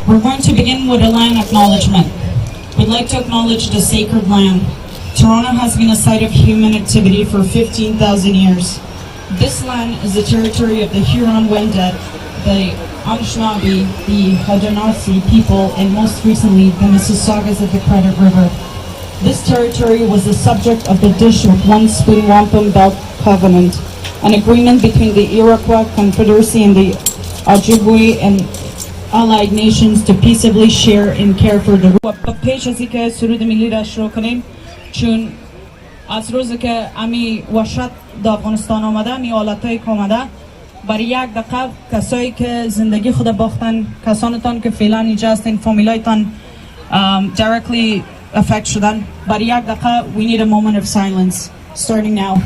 We're going to begin with a land acknowledgement. We'd like to acknowledge the sacred land. Toronto has been a site of human activity for 15,000 years. This land is the territory of the Huron-Wendat, the Anishinaabe, the Haudenosaunee people, and most recently the Mississaugas of the Credit River. This territory was the subject of the Dish with One Spoon Wampum Belt Covenant, an agreement between the Iroquois Confederacy and the Ojibwe and allied nations to peaceably share and care for the پیش از اینکه سرود ملی را شروع کنیم، چون از روزی که امی وحشت در افغانستان آمده، امی حالتایی که آمده، برای یک دقیقه کسایی که زندگی خود باختن، کسانتان که فعلا اینجا هستین، فامیلایتان directly affect شدن، برای یک دقیقه we need a moment of silence starting now.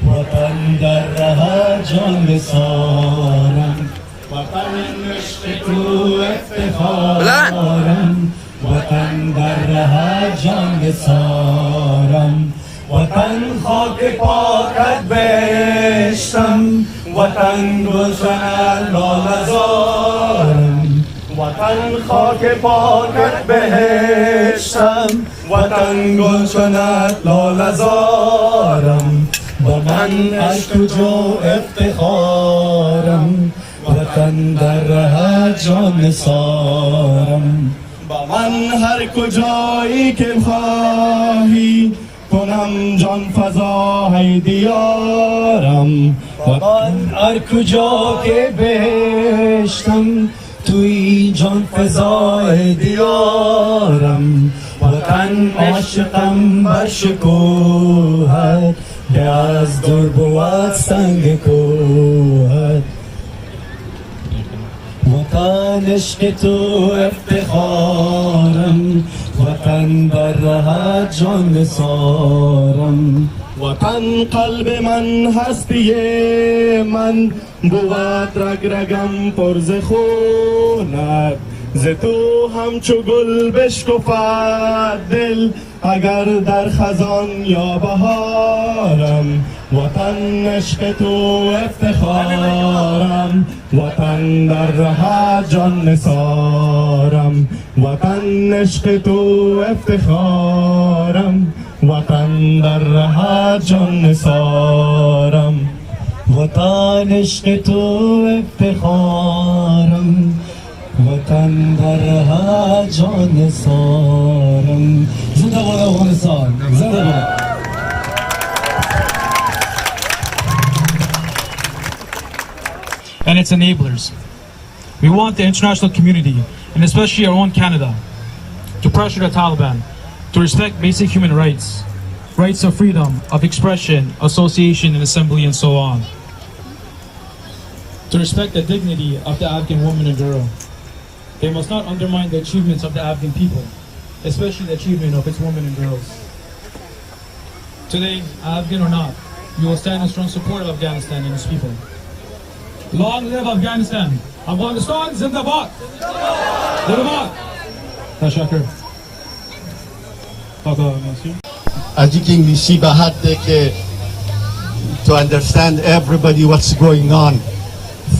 وطن در ره جان بسارم، وطن عشق تو افتخارم، وطن در ره جان بسارم، وطن خاک پاکت بهشتم، وطن گلشن لاله‌زارم، وطن خاک پاکت بهشتم، وطن گلشنت لاله‌زارم، با من عشق و جو افتخارم، وطن در ره جان سارم، با من هر کجایی که خواهی کنم جان فضای دیارم، با من هر کجا که بهشتم توی جان فضای دیارم، وطن عاشقم بر شکوهت که از دور بود سنگ کوهت، وطن عشق تو افتخارم، وطن در ره جان نثارم، وطن قلب من هستی من بود رگ رگم پر ز خونت، ز تو همچو گل بشکفد دل اگر در خزان یا بهارم، وطن عشق تو افتخارم، وطن در ره جان نثارم، وطن عشق تو افتخارم، وطن در ره جان نثارم، وطن عشق تو افتخارم، وطن در ره جان نثارم. زنده باد افغانستان، زنده باد. And its enablers. We want the international community, and especially our own Canada, to pressure the Taliban to respect basic human rights, rights of freedom, of expression, association, and assembly, and so on. To respect the dignity of the Afghan woman and girl. They must not undermine the achievements of the Afghan people, especially the achievement of its women and girls. Today, Afghan or not, we will stand in strong support of Afghanistan and its people. Long live Afghanistan! Afghanistan Zindabad! Zindabad! Tashakkur. As you can see, to understand everybody what's going on.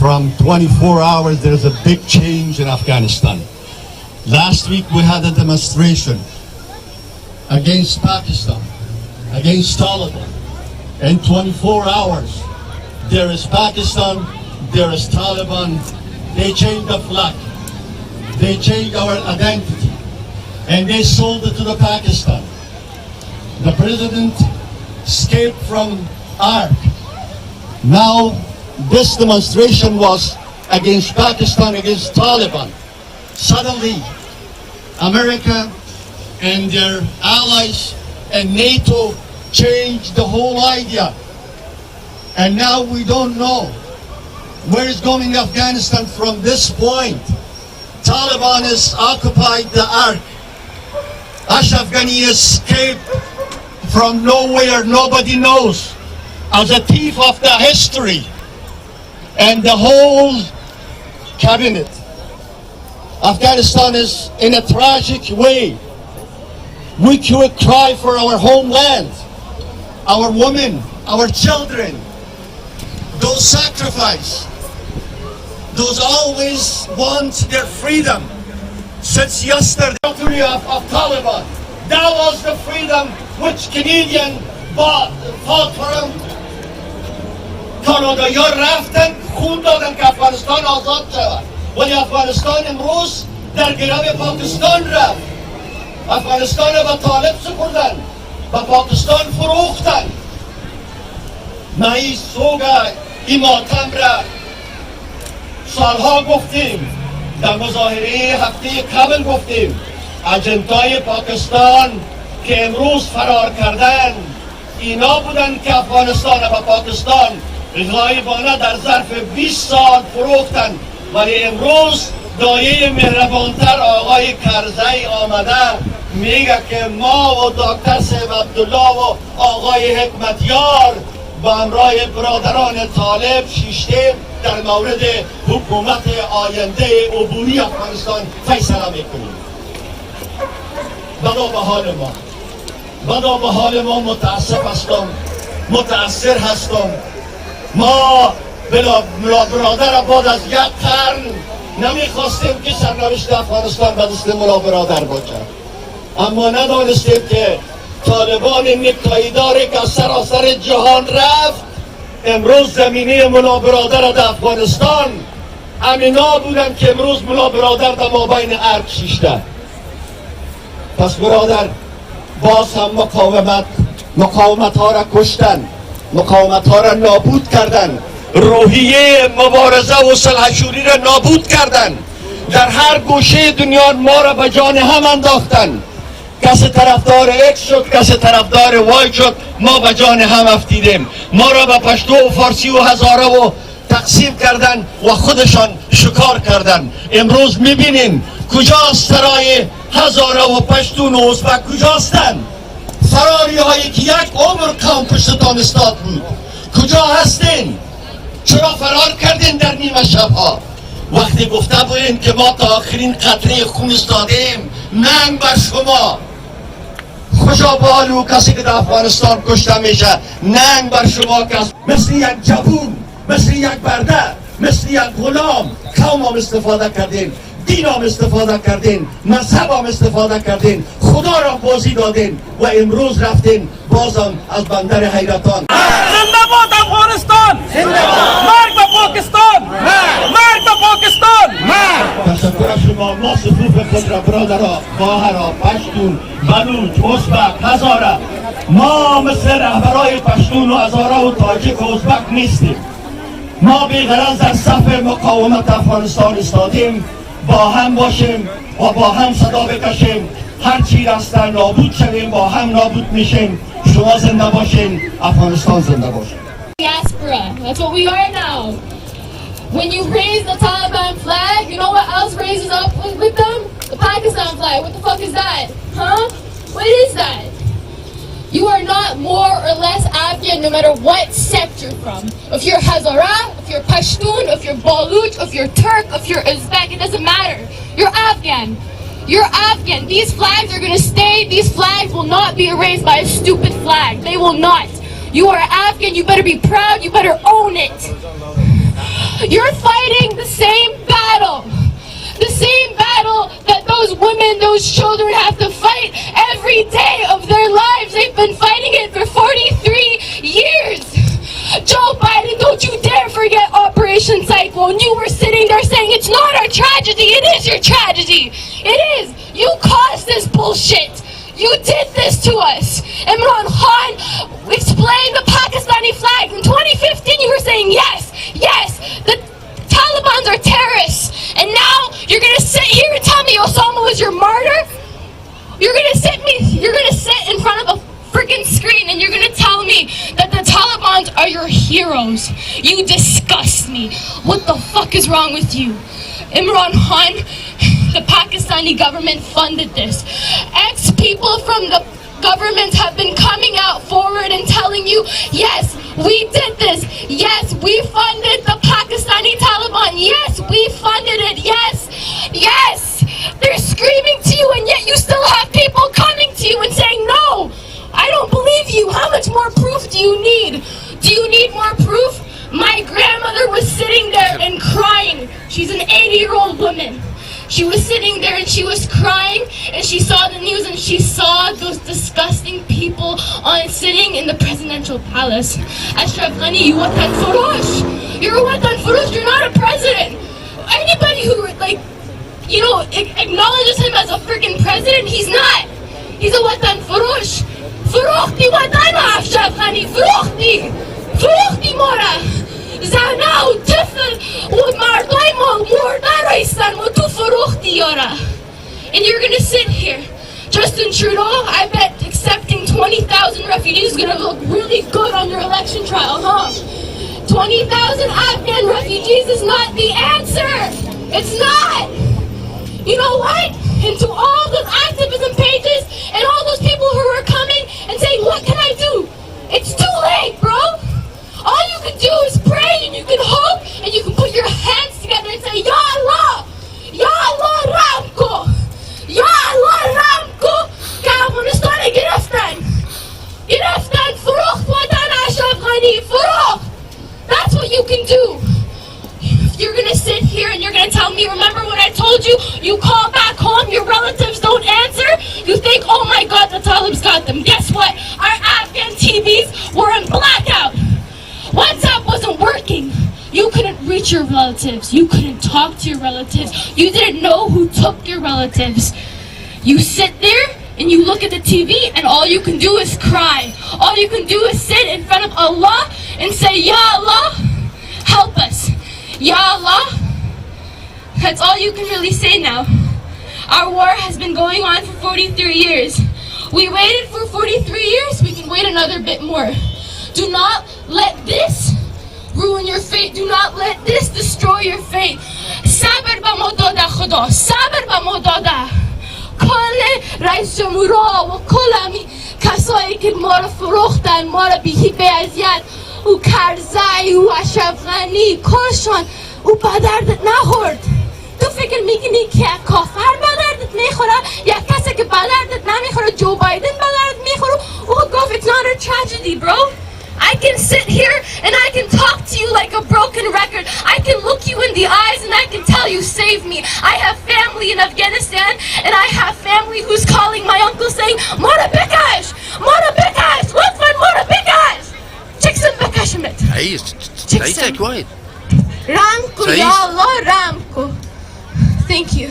From 24 hours, there's a big change in Afghanistan. Last week we had a demonstration against Pakistan, against Taliban. In 24 hours, there is Pakistan, there is Taliban, They changed the flag. They changed our identity. And they sold it to the Pakistan. The president escaped from ARC. Now, this demonstration was against Pakistan, against Taliban. Suddenly, America and their allies and NATO changed the whole idea. And now we don't know where is going Afghanistan from this point. Taliban has occupied the Ark. Ashraf Ghani escaped from nowhere, nobody knows, as a thief of the history. And the whole cabinet. Afghanistan is in a tragic way. We could cry for our homeland, our women, our children, those sacrifice, those always want their freedom. Since yesterday, of Taliban, that was the freedom which Canadian fought for. کانادایی‌ها رفتن خون دادن که افغانستان آزاد شود، ولی افغانستان امروز در گرو پاکستان رفت. افغانستان به طالب سپردن، به پاکستان فروختن. ما این سوگا این ماتم را سالها گفتیم، در مظاهره هفته قبل گفتیم، اجنتای پاکستان که امروز فرار کردن اینا بودن که افغانستان و پاکستان غایبانه در ظرف 20 سال فروختن. ولی امروز دایه مهربانتر آقای کرزی آمده میگه که ما و دکتر سیب عبدالله و آقای حکمتیار با همراه برادران طالب شیشته در مورد حکومت آینده عبوری افغانستان فیصله میکنیم. بدا به حال ما، بدا به حال ما متاسف هستم، متاثر هستم. ما ملا برادر بعد از یک قرن نمیخواستیم که سرنوشت افغانستان به دست ملا برادر باشد، اما ندانستیم که طالبان نکایی‌داری که از سراسر جهان رفت امروز زمینه ملا برادر در افغانستان امینا بودن که امروز ملا برادر در مابین ارک شیشته. پس برادر باز هم مقاومت ها را کشتن، مقاومت ها را نابود کردن، روحیه مبارزه و صلحشوری را نابود کردن. در هر گوشه دنیا ما را به جان هم انداختن. کسی طرفدار اکس شد، کسی طرفدار وای شد، ما به جان هم افتیدیم. ما را به پشتو و فارسی و هزاره و تقسیم کردن و خودشان شکار کردن. امروز میبینیم کجاست سرای هزاره و پشتون و ازبک کجاستن؟ فراری هایی که یک عمر قوم پشتتان استاد بود کجا هستین؟ چرا فرار کردین در نیمه شبها؟ وقتی گفته بودین که ما تا آخرین قطره خون استادیم، ننگ بر شما. خوشا بالو کسی که در افغانستان کشته میشه، ننگ بر شما که مثل یک جوون، مثل یک برده، مثل یک غلام قوم هم استفاده کردین، دین هم استفاده کردین، مذهب هم استفاده کردین، خدا را بازی دادین و امروز رفتین بازم از بندر حیرتان. زنده باد افغانستان! مرگ به پاکستان! مرگ به پاکستان! تشکر از شما. ما صفوف خود را برادرها، خواهرها، پشتون، بلوچ، ازبک، هزاره، ما مثل رهبرای پشتون و هزاره و تاجیک و ازبک نیستیم. ما بی‌غرض در صف مقاومت افغانستان استادیم. با هم باشیم و با هم صدا بکشیم. هر چی هستن نابود شویم، با هم نابود میشیم. شما زنده باشین، افغانستان زنده باشین. Diaspora, that's what we are now. When you raise the Taliban flag, you know what else raises up with them? The Pakistan flag. What the fuck is that? Huh? What is that? You are not more or less Afghan no matter what sect you're from. If you're Hazara, if you're Pashtun, if you're Baluch, if you're Turk, if you're Uzbek, it doesn't matter. You're Afghan. You're Afghan. These flags are going to stay. These flags will not be erased by a stupid flag. They will not. You are Afghan. You better be proud. You better own it. You're fighting the same battle. The same battle that those women, those children have to fight every day of their lives. They've been fighting it for 43 years. Joe Biden, don't you dare forget Operation Cyclone. You were sitting there saying it's is your tragedy. It is. You caused this bullshit. You did this to us. Imran Khan explained the Pakistani flag. In 2015, you were saying, yes, the Taliban are terrorists. And now you're going to sit here and tell me Osama was your martyr? You're going to sit in front of a freaking screen and you're going to tell me that the Taliban are your heroes. You disgust me. What the fuck is wrong with you? Imran Khan, the Pakistani government funded this. Ex-people from the government have been coming out forward and telling you, yes, we did this. Yes, we funded the Pakistani Taliban. Yes, we funded it. Yes. They're screaming to you and yet you still have people coming to you and saying, no, I don't believe you. How much more proof do you need? Do you need more proof? My grandmother was sitting there and crying. She's an 80-year-old woman. She was sitting there and she was crying and she saw the news and she saw those disgusting people sitting in the presidential palace. Ashraf Ghani, you watan furush. You're a watan furush. You're not a president. Anybody who acknowledges him as a freaking president, he's not. He's a watan furush. Furukhti watan Ashraf Ghani. Furukhti mora. زنا و طفل و مردای ما مرده رایستن و تو فروختی یارا. And you're gonna sit here. Justin Trudeau, I bet accepting 20,000 refugees is gonna look really good on your election trial, huh? 20,000 Afghan refugees is not the answer. It's not. You know what? And to all those activism pages and all those people who are coming and saying, what can I do? It's too late, bro. All you can do is pray and you can hope and you can put your hands together and say, Ya Allah Ramko, Ya Allah Ramko, که افغانستان گرفتن فروخت وطن اشرف غنی فروخت. That's what you can do. You're gonna sit here and you're gonna tell me, remember when I told you, you call back home, your relatives don't answer? You think, oh my God, the Taliban's got them. Guess what? Our Afghan TVs were in blackout. WhatsApp wasn't working. You couldn't reach your relatives. You couldn't talk to your relatives. You didn't know who took your relatives. You sit there and you look at the TV and all you can do is cry. All you can do is sit in front of Allah and say, Ya Allah, help us. Ya Allah. That's all you can really say now. Our war has been going on for 43 years. We waited for 43 years. We can wait another bit more. Do not let this ruin your fate. Do not let this destroy your fate. Sabr ba ma dada khuda. Sabr ba ma dada. Kol rais jamura و کل امی کسایی که ما را فروختن، ما را بیهی به اذیت او کرزی او اشرف غنی کشان او با دردت نخورد. تو فکر میکنی که کافر با دردت میخوره یا کسی که با دردت نمیخوره جو بایدن با دردت میخوره او گفت it's not a tragedy bro. I can sit here and I can talk to you like a broken record. I can look you in the eyes and I can tell you, save me. I have family in Afghanistan and I have family who's calling my uncle saying, Mora Bekash! Mora Bekash! Lutfan Mora Bekash! Chickson Bekashimit. Stay quiet. Ramko, Ya Allah, Ramko. Thank you.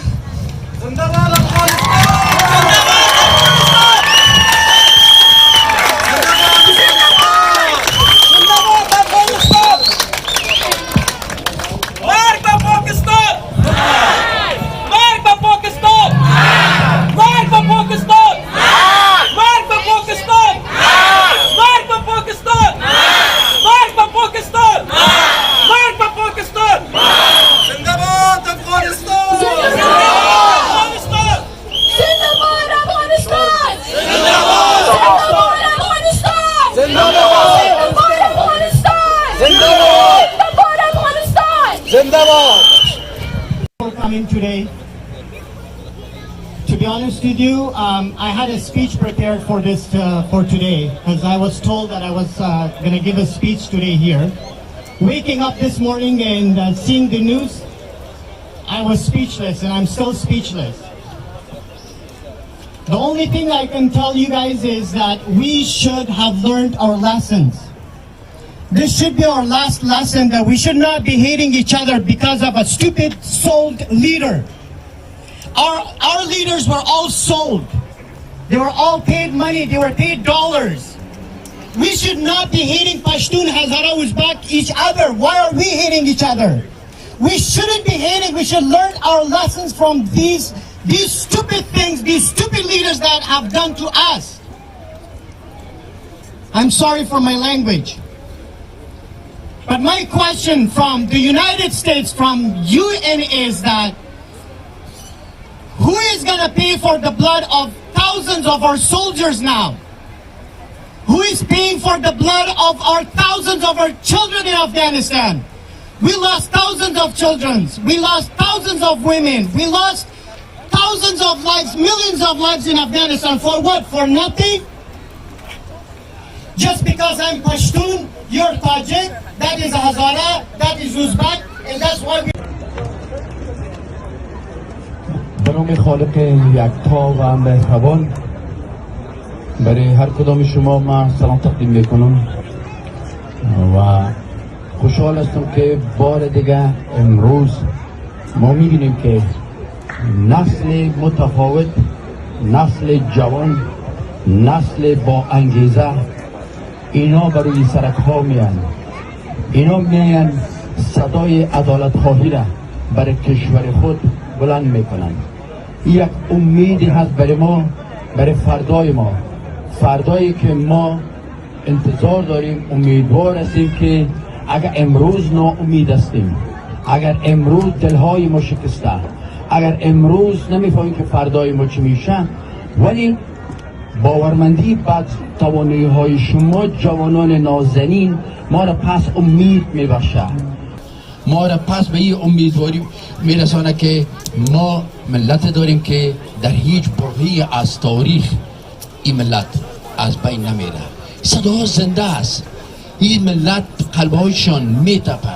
For coming today. To be honest with you, I had a speech prepared for this for today, because I was told that I was going to give a speech today here. Waking up this morning and seeing the news, I was speechless, and I'm still speechless. The only thing I can tell you guys is that we should have learned our lessons. This should be our last lesson, that we should not be hating each other because of a stupid-souled leader. Our leaders were all sold. They were all paid money. They were paid dollars. We should not be hating Pashtun, Hazara, Uzbek, each other. Why are we hating each other? We shouldn't be hating. We should learn our lessons from these stupid things, these stupid leaders that have done to us. I'm sorry for my language. But my question from the United States, from UN is that who is going to pay for the blood of thousands of our soldiers now? Who is paying for the blood of our thousands of our children in Afghanistan? We lost thousands of children. We lost thousands of women. We lost thousands of lives, millions of lives in Afghanistan. For what? For nothing? Just because I'm Pashtun, you're Tajik, that is Hazara, that is Uzbek, and that's why we... به نام خالق یکتا و مهربان برای هر کدام شما من سلام تقدیم میکنم و خوشحال هستم که بار دیگه امروز ما میبینیم که نسل متفاوت، نسل جوان، نسل با انگیزه اینا بر روی سرک ها میان، اینا میان صدای عدالتخواهی را برای کشور خود بلند میکنن. یک امیدی هست برای ما، برای فردای ما، فردایی که ما انتظار داریم، امیدوار هستیم که اگر امروز ناامید هستیم، اگر امروز دلهای ما شکسته، اگر امروز نمیفهمیم که فردای ما چی میشه، ولی باورمندی بعد توانایی های شما جوانان نازنین ما را پس امید میبخشه، ما را پس به این امیدواری میرسانه که ما ملت داریم که در هیچ برهه‌ای از تاریخ این ملت از بین نمیره. صدا زنده است. این ملت قلبهایشان میتپه.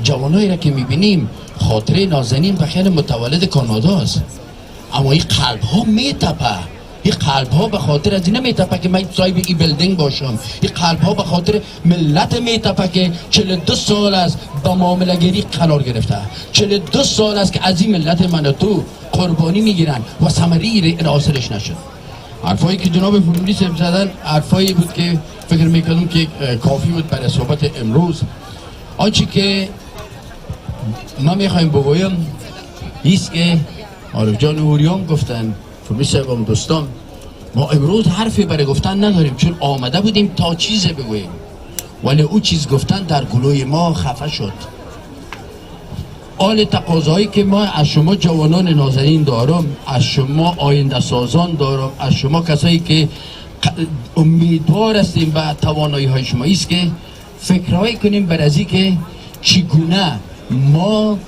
جوانایی را که میبینیم خاطره نازنین و خیلی متولد کاناداست، اما این قلب ها میتپه. این قلب ها به خاطر از این نمیتپه که من صاحب این بیلدینگ باشم. این قلب ها به خاطر ملت میتپه که 42 سال است با معامله‌گری قرار گرفته، 42 سال است که از این ملت من و تو قربانی میگیرن و ثمری حاصلش نشد. حرفایی که جناب فرولی صاحب زدن حرفایی بود که فکر میکنم که کافی بود برای صحبت امروز. آنچه که ما میخوایم بگویم ایست که عارف جان اوریان گفتن، فرولی صاحب و دوستان، ما امروز حرفی برای گفتن نداریم چون آمده بودیم تا چیز بگوییم، ولی او چیز گفتن در گلوی ما خفه شد. آل تقاضایی که ما از شما جوانان نازنین دارم، از شما آینده سازان دارم، از شما کسایی که امیدوار هستیم به توانایی های شما است که فکرهایی کنیم بر ازی که چگونه ما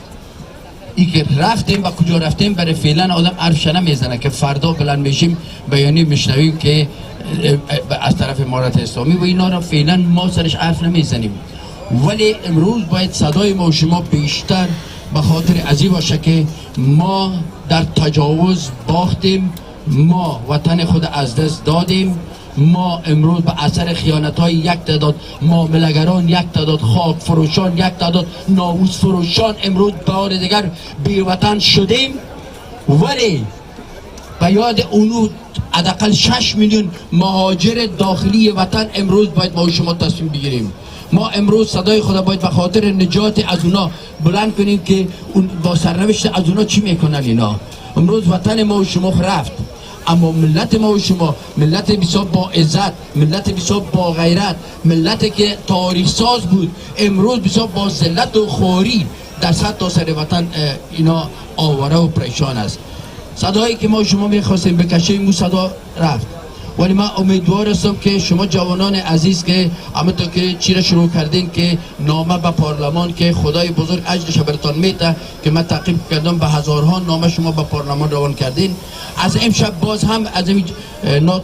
ای که رفتیم و کجا رفتیم برای فعلا آدم عرفش نمیزنه که فردا بلند میشیم بیانی میشنویم که از طرف امارت اسلامی و اینا را فعلا ما سرش عرف نمیزنیم. ولی امروز باید صدای ما و شما بیشتر به خاطر ازی باشه که ما در تجاوز باختیم، ما وطن خود از دست دادیم، ما امروز به اثر خیانت‌های یک تعداد معامله‌گران، یک تعداد خاک فروشان، یک تعداد ناموس فروشان امروز بار دیگر بی وطن شدیم. ولی به یاد اونو حداقل 6 میلیون مهاجر داخلی وطن امروز باید ما شما تصمیم بگیریم. ما امروز صدای خدا باید به خاطر نجات از اونا بلند کنیم که اون با سرنوشت از اونا چی میکنن. اینا امروز وطن ما و شما رفت، اما ملت ما و شما ملت بسیار با عزت، ملت بسیار با غیرت، ملتی که تاریخ ساز بود امروز بسیار با ذلت و خواری در سطح سر وطن اینا آواره و پریشان است. صدایی که ما شما میخواستیم بکشیم مو صدا رفت، ولی من امیدوار هستم که شما جوانان عزیز که همونطور که چیره شروع کردین که نامه به پارلمان که خدای بزرگ اجرش براتون میده که من تعقیب کردم به هزارها نامه شما به پارلمان روان کردین. از امشب باز هم از این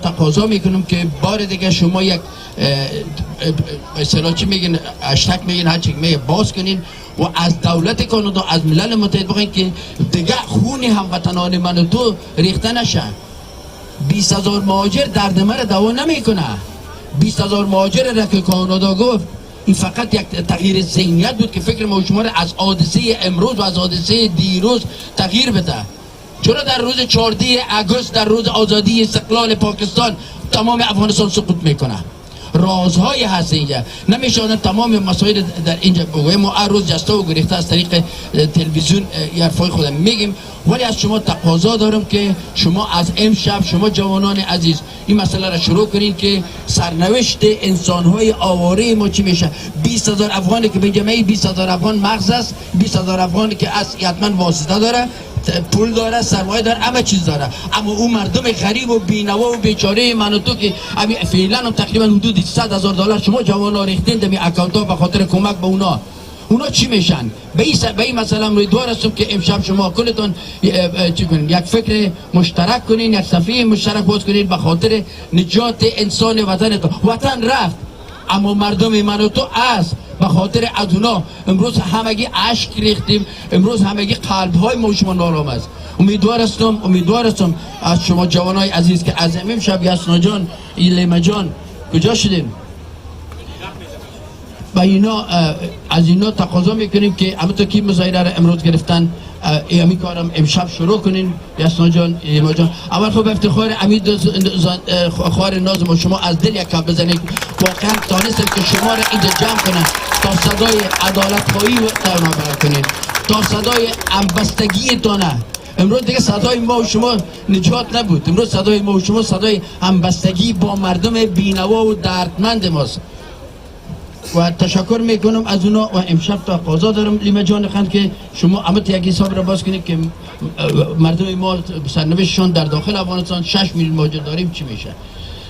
تقاضا میکنم که بار دیگه شما یک اصطلاح چی میگن هشتگ میگن هر چی میگه باز کنین و از دولت کانادا از ملل متحد بخواین که دیگه خون هموطنان من و تو ریخته نشه. 20,000 مهاجر درد مرا دوا نمیکنه. 20,000 مهاجر را که کانادا گفت این فقط یک تغییر ذهنیت بود که فکر ما شما را از حادثه امروز و از حادثه دیروز تغییر بده. چرا در روز 14 اگست در روز آزادی استقلال پاکستان تمام افغانستان سقوط میکنه؟ رازهای هست اینجا، نمیشه تمام مسائل در اینجا بگویم. ما هر روز جسته و گریخته از طریق تلویزیون حرفای خودم میگیم، ولی از شما تقاضا دارم که شما از امشب، شما جوانان عزیز، این مسئله را شروع کنین که سرنوشت انسانهای آواره ما چی میشه. 20,000 افغانی که به جمعی 20,000 افغان مغز است، 20,000 افغانی که از حتما واسطه داره، پول داره، سرمایه داره، همه چیز داره، اما اون مردم غریب و بینوا و بیچاره من و تو که فعلا هم تقریبا حدود 100,000 دلار شما جوانا ریختین در اکانت ها به خاطر کمک به اونا چی میشن؟ به این مثلا امیدوار هستم که امشب شما کلتون چی کنین، یک فکر مشترک کنین، یک صفحه مشترک باز کنین به خاطر نجات انسان وطنتون. وطن رفت اما مردم من و تو است. به خاطر ادونا امروز همگی اشک ریختیم، امروز همگی قلب‌های ما شما نارام است. امیدوار هستم از شما جوانای عزیز که از امشب یاسنا جان، لیما جان کجا شدیم؟ و اینا از اینا تقاضا میکنیم که همونطور که مظاهره را امروز گرفتن همین کارم امشب شروع کنین. یاسنا جان، لیما جان، اول خب افتخار امید خوار ناز ما شما از دل یک کپ بزنید. واقعا تانستم که شما را اینجا جمع کنن تا صدای عدالتخواهی و ترمابر کنین، تا صدای همبستگی تانه. امروز دیگه صدای ما و شما نجات نبود، امروز صدای ما و شما صدای همبستگی با مردم بینوا و دردمند ماست. و تشکر میکنم از اونا و امشب تقاضا دارم لیما جان خند که شما همت یک حساب را باز کنید که مردم ما سرنوشتشان در داخل افغانستان 6 میلیون مهاجر داریم چی میشه.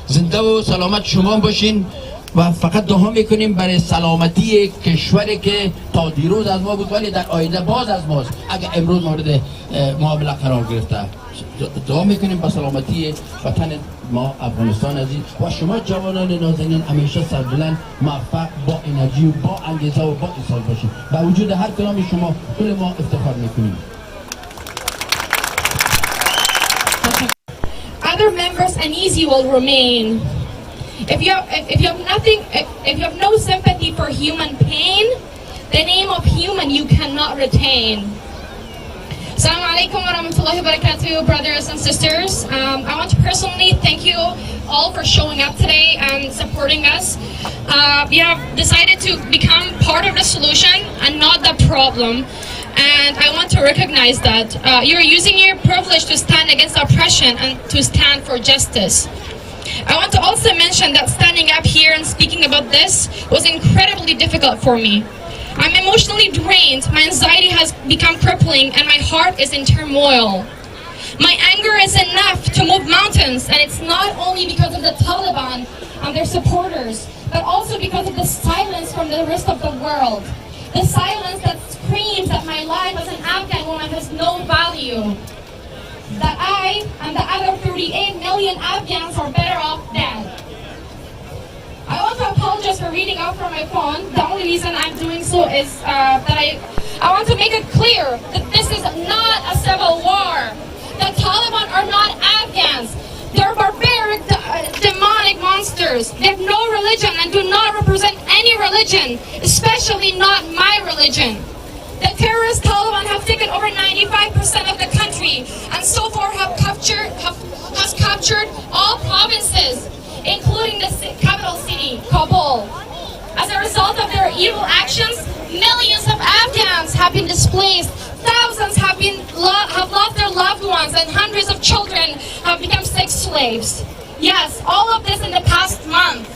زنده و سلامت شما باشین و فقط دعا میکنیم برای سلامتی کشوری که تا دیروز از ما بود ولی در آینده باز از ماست اگر امروز مورد معامله قرار گرفته. دعا میکنیم با سلامتی وطن ما افغانستان عزیز و شما جوانان نازنین همیشه سربلند، موفق، با انرژی و با انگیزه و با اصرار باشید. با وجود هر کلام شما کل ما افتخار میکنیم. Other members uneasy will remain. If you have no sympathy for human pain, the name of human you cannot retain. Assalamu alaikum wa rahmatullahi wa barakatuh, brothers and sisters. I want to personally thank you all for showing up today and supporting us. We have decided to become part of the solution and not the problem. And I want to recognize that you're using your privilege to stand against oppression and to stand for justice. I want to also mention that standing up here and speaking about this was incredibly difficult for me. I'm emotionally drained, my anxiety has become crippling, and my heart is in turmoil. My anger is enough to move mountains, and it's not only because of the Taliban and their supporters, but also because of the silence from the rest of the world. The silence that screams that my life as an Afghan woman has no value. That I and the other 38 million Afghans are better off dead. I want to apologize for reading out from my phone. The only reason I'm doing so is that I want to make it clear that this is not a civil war. The Taliban are not Afghans. They're barbaric, demonic monsters. They have no religion and do not represent any religion, especially not my religion. The terrorist Taliban have taken over 95% of the country and so far has captured all provinces, including the capital city, Kabul. As a result of their evil actions, millions of Afghans have been displaced, thousands have lost their loved ones, and hundreds of children have become sex slaves. Yes, all of this in the past month.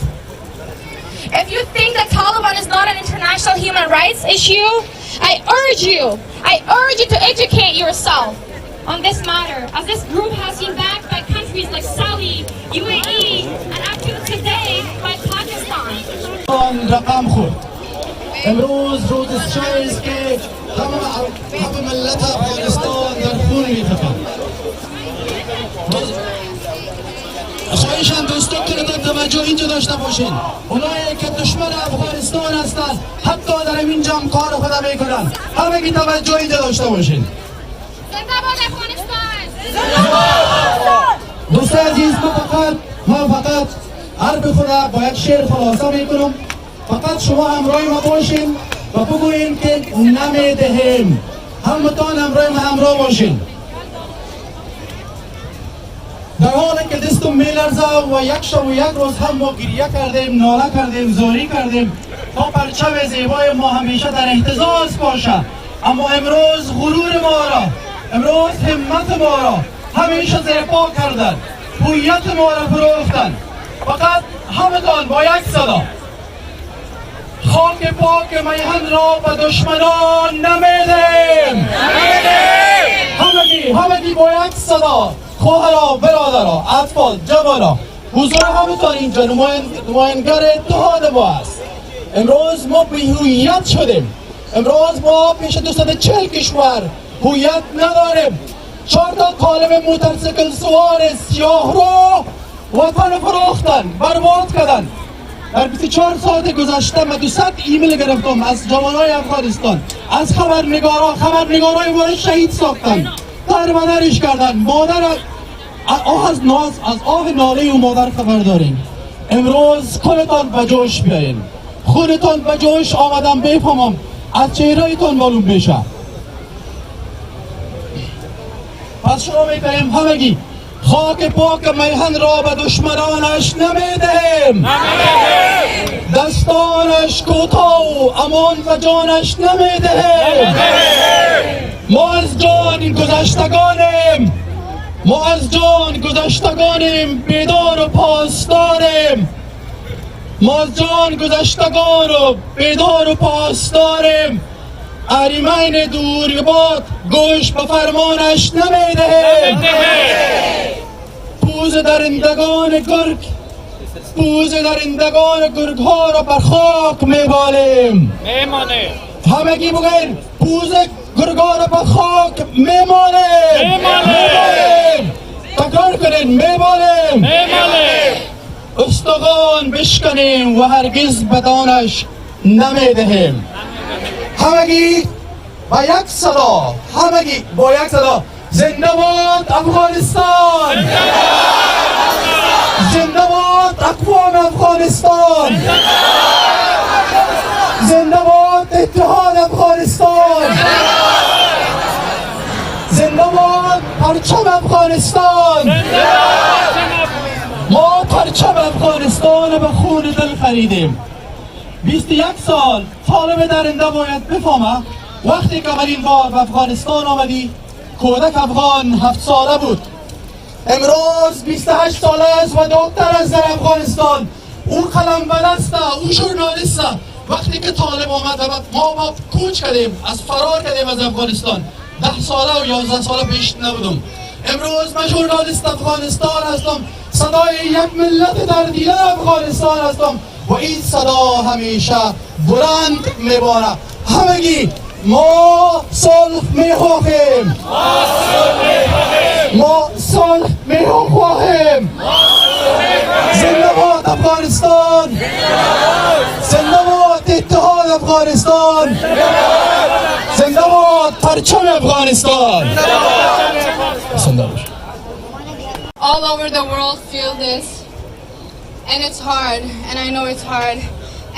If you think the Taliban is not an international human rights issue, I urge you to educate yourself on this matter, as this group has been backed by countries like Saudi, UAE, and up to today by Pakistan. رقم خورد. امروز روز شایی است که همه ملت افغانستان در خون می‌تپند. خواهشاً دوستان که توجه اینجا داشته باشین. اونایی که دشمن افغانستان هستند حتی در این جمع کار خود میکنن. همه که توجه اینجا داشته باشین. زنده‌باد افغانستان! دوستان عزیز، ما فقط حرف خود با یک شعر خلاصه میکنم. فقط شما همراه ما باشین و بگوین که نمیدهیم. همتان همراه ما همراه باشین. در حالی که دستم میلرزه و یک شب و یک روز هم ما گریه کردیم، ناله کردیم، زاری کردیم تا پرچم زیبای ما همیشه در اهتزاز باشه. اما امروز غرور ما را، امروز همت ما را همیشه زیر پا کردن، هویت ما را فروختن. فقط همتان با یک صدا خاک پاک میهن را به دشمنان نمیدیم. همگی با یک صدا، خواهرها، برادرها، اطفال، جوانها، حضور همتان اینجا نماینگر اتحاد ما است. امروز ما بی هویت شدیم. امروز ما پیش 240 کشور هویت نداریم. 4 تا طالب موتورسیکل سوار سیاه رو وطن فروختن، برباد کردن. در 24 ساعت گذشته من 200 ایمیل گرفتم از جوانای افغانستان، از خبرنگارای ما را شهید ساختن، در مادرش کردن. مادر از آه ناله و مادر خبر داریم. امروز خودتان به جوش بیاین، خودتان به جوش آمدم بفهمم از چهرهتان معلوم بشه. پس شروع میکنیم همگی خاک پاک میهن را به دشمنانش نمیدهیم. دستانش کوتاه و امان به جانش نمیدهیم. ما از جان گذشتگانیم، بیدار و پاسداریم. ما از جان گذشتگان و بیدار و پاسداریم. اهریمن دورباد گوش به فرمانش نمیدهیم. پوز درندگان گرگ ها را بر خاک میمالیم. همگی بگوین پوز گرگ ها را بر خاک میمالیم. تکرار کنین میمالیم. استخوان بشکنیم و هرگز بدانش نمیدهیم. همگی با یک صدا، زنده باد افغانستان، زنده باد اقوام افغانستان، زنده باد اتحاد افغانستان، زنده باد پرچم افغانستان. ما پرچم افغانستان به خون دل خریدیم. 21 سال طالب درنده باید بفهمه وقتی که اولین بار به افغانستان آمدی کودک افغان 7 ساله بود. امروز 28 ساله است و دکتر است در افغانستان. اون قلم بلسته، اون ژورنالیسته. وقتی که طالب آمد و ما کوچ کردیم، فرار کردیم از افغانستان. 10 ساله و 11 ساله پیش نبودم. امروز من ژورنالیست افغانستان هستم، صدای یک ملت در دیده افغانستان هستم و این صدا همیشه بلند میباره. همگی ما صلح میخواهیم، ما صلح میخواهیم. زنده باد افغانستان، زنده باد اتحاد افغانستان، زنده باد پرچم افغانستان. All over the world feel this, and it's hard, and I know it's hard.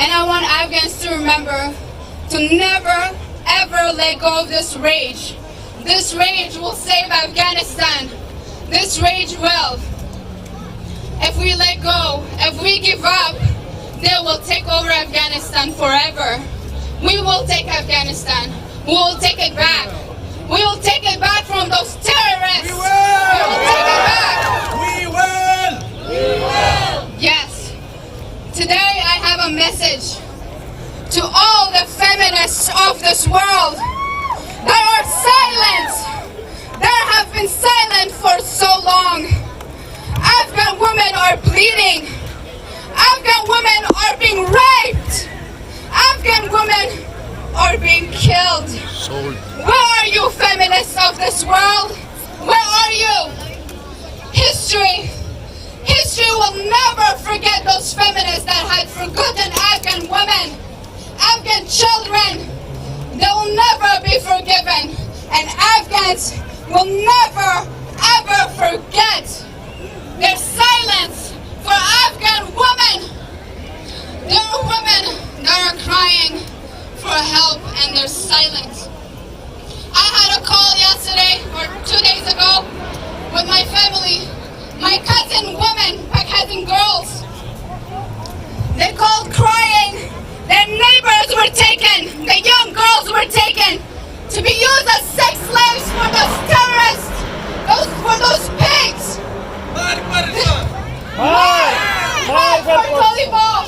And I want Afghans to remember to never ever let go of this rage. This rage will save Afghanistan. This rage will. If we let go, if we give up, they will take over Afghanistan forever. We will take Afghanistan. We will take it back. We will take it back from those terrorists. We will take it back. We will. Yes. Today I have a message to all the feminists of this world that are silent, that have been silent for so long. Afghan women are bleeding. Afghan women are being raped. Afghan women are being killed. Where are you, feminists of this world? Where are you? History will never forget those feminists that had forgotten Afghan women, Afghan children. They will never be forgiven, and Afghans will never ever forget their silence for Afghan women. There are women that are crying for help and they're silent. I had a call yesterday or 2 days ago with my family. my cousin women, my cousin girls. They called crying. Their neighbors were taken. The young girls were taken to be used as sex slaves for those terrorists, for those pigs. Mark for Taliban.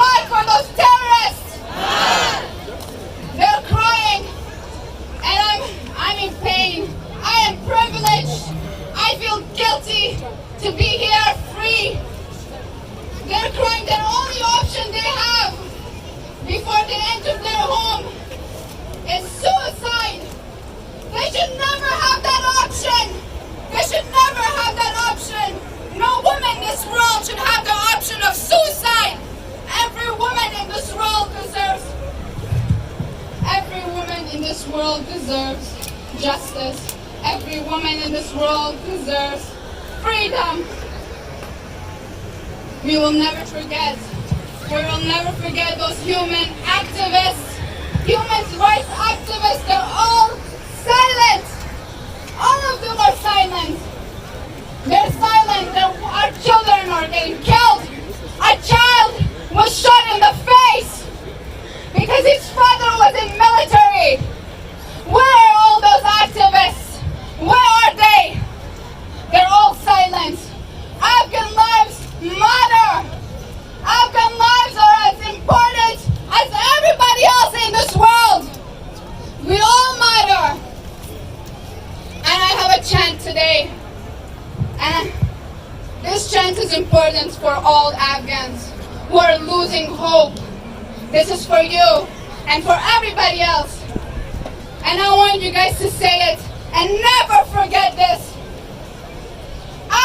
Mark for those terrorists. They're crying, and I'm in pain. I am privileged. I feel guilty to be here free. They're crying. The only option they have before they enter their home is suicide. They should never have that option. They should never have that option. No woman in this world should have the option of suicide. Every woman in this world deserves. Every woman in this world deserves justice. Every woman in this world deserves freedom. We will never forget. We will never forget those human activists, human rights activists. They're all silent. All of them are silent. They're silent. Our children are getting killed. A child was shot in the face because his father was in military. Where are all those activists? Where are they? They're all silent. Afghan lives matter. Afghan lives are as important as everybody else in this world. We all matter. And I have a chant today. And this chant is important for all Afghans who are losing hope. This is for you and for everybody else. And I want you guys to say it and never forget this.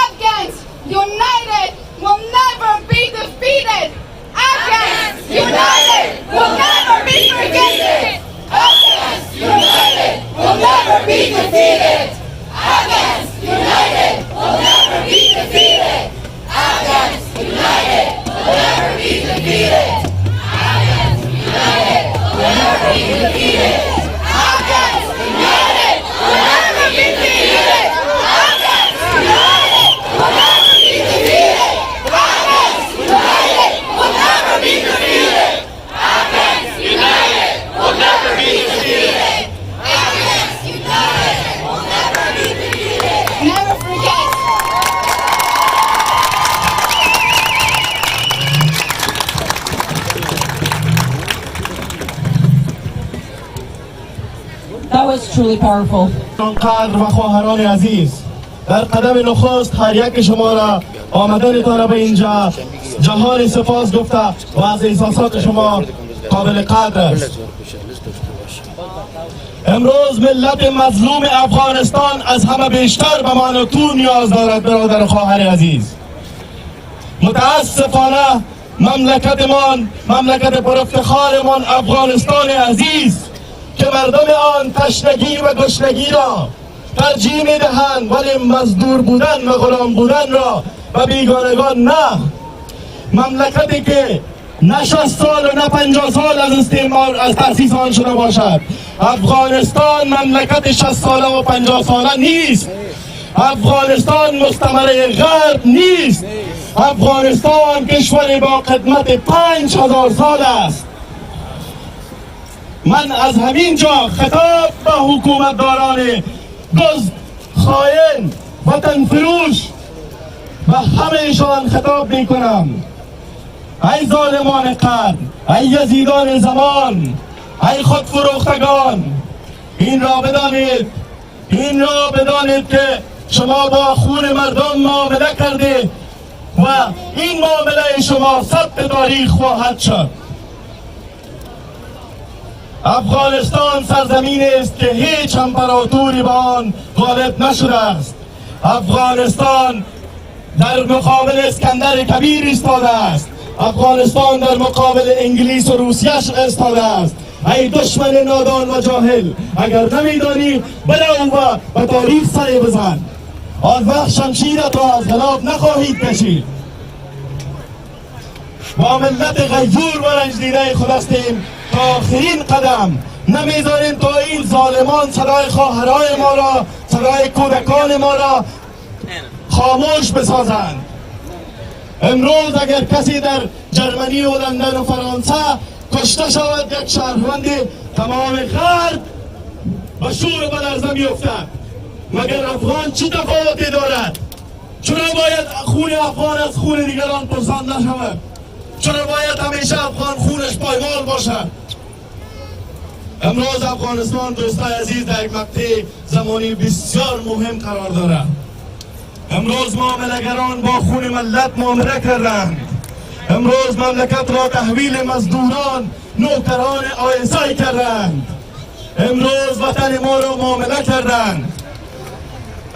Afghans united will never be defeated. Afghans united will never be defeated. Afghans united will never be defeated. Afghans united will never be defeated. Afghans united will never be defeated. Afghans united will never be defeated. Afghans united will never be defeated. Afghans united will never be defeated. Afghans united will never be defeated. Afghans united will never be defeated. Afghans united will never be defeated. Never forget. That was truly powerful. قدر و خواهران عزیز، در قدم نخست هر یک شما را آمدنتان به اینجا جهان سپاس گفته و از احساسات شما قابل قدر است. امروز ملت مظلوم افغانستان از همه بیشتر به من و تو نیاز دارد برادر و خواهر عزیز. متاسفانه مملکتمان، مملکت پر افتخارمان افغانستان عزیز که مردم آن تشنگی و گشنگی را ترجیح می‌دهند ولی مزدور بودن و غلام بودن را و بیگانگان نه. مملکتی که نه 60 سال و نه 50 سال از استعمار از تأسیس آن شده باشد. افغانستان مملکت 60 ساله و 50 ساله نیست. افغانستان مستعمره غرب نیست. افغانستان کشوری با قدمت 5000 سال است. من از همین جا خطاب به حکومتداران دزد، خائن، وطن فروش و همهشان خطاب می کنم. ای ظالمان قرن، ای یزیدان زمان، ای خود فروختگان، این را بدانید که شما با خون مردم معامله کردید و این معامله شما ثبت تاریخ خواهد شد. افغانستان سرزمینی است که هیچ امپراتوری به آن غالب نشده است. افغانستان در مقابل اسکندر کبیر ایستاده است. افغانستان در مقابل انگلیس و روسیه ایستاده است. ای دشمن نادان و جاهل، اگر نمیدانی برو و به تاریخ سر بزن. آن وقت شمشیرت را از غلاف نخواهید کشید. با ملت غیور و رنج دیده خود هستیم تا آخرین قدم. نمیذاریم تا این ظالمان صدای خواهرای ما را، صدای کودکان ما را خاموش بسازند. امروز اگر کسی در جرمنی و لندن و فرانسه کشته شود، یک شهروند تمام غرب به شور و لرزه میافتد. مگر افغان چه تفاوتی دارد؟ چرا باید خون افغان از خون دیگران پرسان نشود؟ چرا باید همیشه افغان خونش پایمال باشد؟ امروز افغانستان دوستای عزیز در یک مقطع زمانی بسیار مهم قرار دارد. امروز معامله‌گران با خون ملت معامله کردند. امروز مملکت را تحویل مزدوران نوکران آیسای کردند. امروز وطن ما را معامله کردند.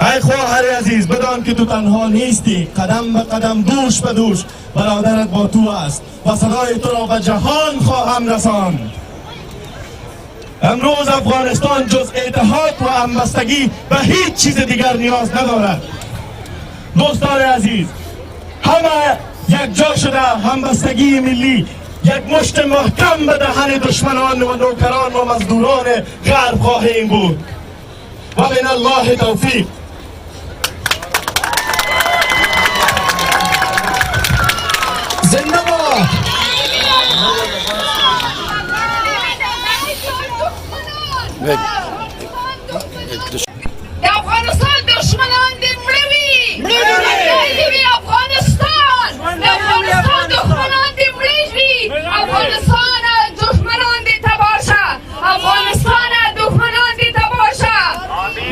ای خواهر عزیز، بدان که تو تنها نیستی. قدم به قدم، دوش به دوش برادرت با تو است و صدای تو را به جهان خواهم رساند. امروز افغانستان جز اتحاد و همبستگی به هیچ چیز دیگر نیاز ندارد. دوستان عزیز، همه یک جا شده، همبستگی ملی یک مشت محکم به دهن دشمنان و نوکران و مزدوران غرب خواهیم بود. و من الله توفیق. زنده باد. افغانستان دشمنان مړوي افغانستان دښمنان دې مړېږي افغانستان دښمنان دې تباه شه افغانستان دښمنان دې تباه شه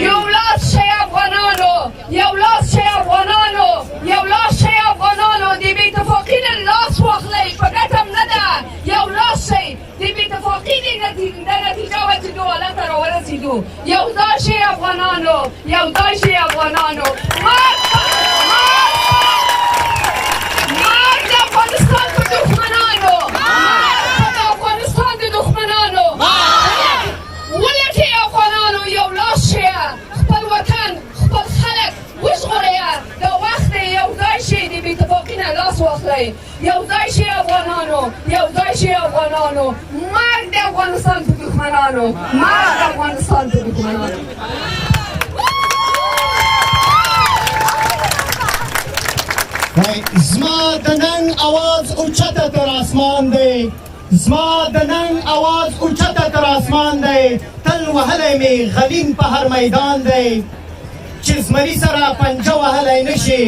یو لاس شئ افغانانو یو لاس شئ افغانانو یو لاس شئ افغانانو د بې اتفاقي نه لاس واخلئ په ګټه هم نه ده یو لاس شئ د بې اتفاقي د نتیجه وه چې دو حالت ته راورسېدو یو ځای شئ افغانانو یو ځای شئ افغانانو مرګ د افغانستان په دښمنانو مرګ د افغانستان د دښمنانو ولټئ افغانانو یو لاس شئ خپل وطن خپل خلک وژغورئ دا وخت دی یو ځای شئ د بې اتفاقي نه لاس واخلئ یو ځای شئ افغانانو یو ځای شئ افغانانو مرګ د افغانستان په دښمنانو مرګ د افغانستان په دښمنانو زما د ننګ اواز اوچته تر اسمان دی زما د ننګ اواز اوچته تر اسمان دی تل وهلی مې غلیم په هر میدان دی چې زمري سره پنجه وهلی نشي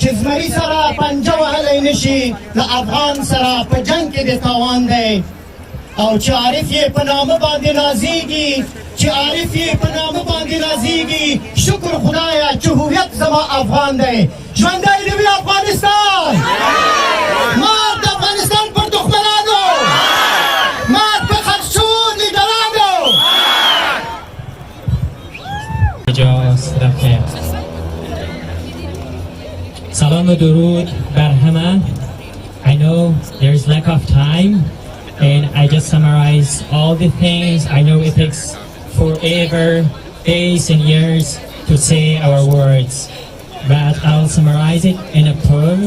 چې زمري سره پنجه وهلی نشي د افغان سره په جنګ کې د تاوان دی او چې عارف یې په نامه باندې نازیږي چې عارف یې په نامه باندې نازیږي شکر خدایه چې هویت زما افغان دی ژوندی دې وي افغانستان مات د افغانستان پر دښمنانو مات په خرچو لیډرانو سلام و درود بر همه. I know there's lack of time and I just summarize all the things. I know it takes forever, days and years to say our words, but I'll summarize it in a poem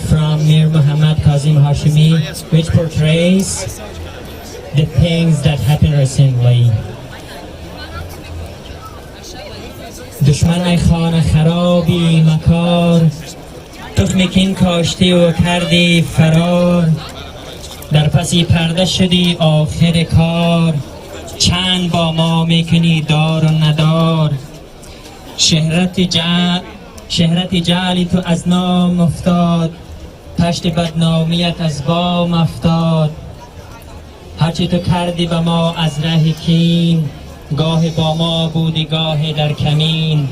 from Mir Muhammad Kazim Hashimi, which portrays the things that happened recently. دشمن ای خانه خرابی مکار تخم کین کاشتی و کردی فرار در پسی پرده شدی آخر کار چند با ما میکنی دار و ندار شهرت جعلی تو از نام افتاد پشت بدنامیت از بام افتاد هرچی تو کردی به ما از ره کین گاه با ما بودی گاه در کمین